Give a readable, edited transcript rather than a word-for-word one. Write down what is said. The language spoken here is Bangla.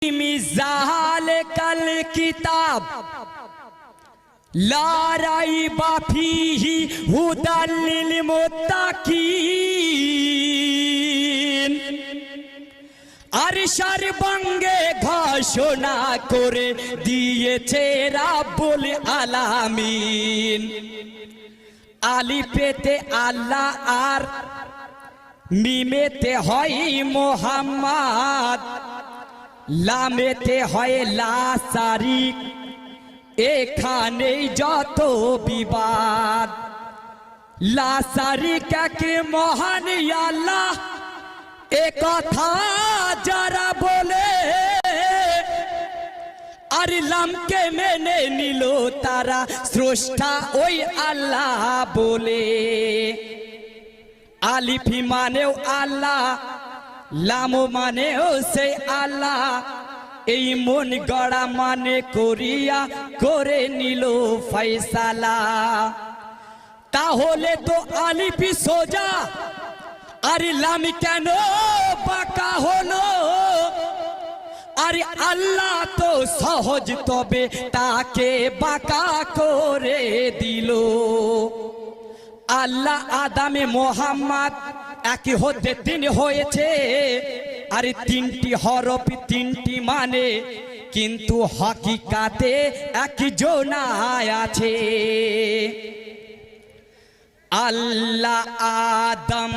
मिजाल कल किताब ला रैबा फीही हुदल लिल मुत्ताकीन আরশের বঙ্গে ঘোষণা করে দিয়েছে রাব্বুল আলামিন। আলিফেতে আল্লাহ আর মিমেতে হয় মোহাম্মদ, লামেতে হয় লা শারিক। এখানেই যত বিবাদ, লা শারিক কে মহান আল্লাহ এ কথা যারা বলে আর লামকে মেনে নিল তারা স্রষ্টা ওই আল্লাহ বলে। আলিফি মানেও আল্লাহ, লামো মানেও সেই আল্লাহ। এই মন গড়া মানে করিয়া করে নিল ফয়সালা। তাহলে তো আলিফি সোজা আর লাম কেন বাঁকা হলো? আরে আল্লাহ তো সহজ, তবে তাকে বাঁকা করে দিল। আল্লাহ আদামে মোহাম্মদ একই হতে তিন হয়েছে। আরে তিনটি হরফ তিনটি মানে, কিন্তু হকিকাতে একই জোনায় আছে। আল্লাহ আদম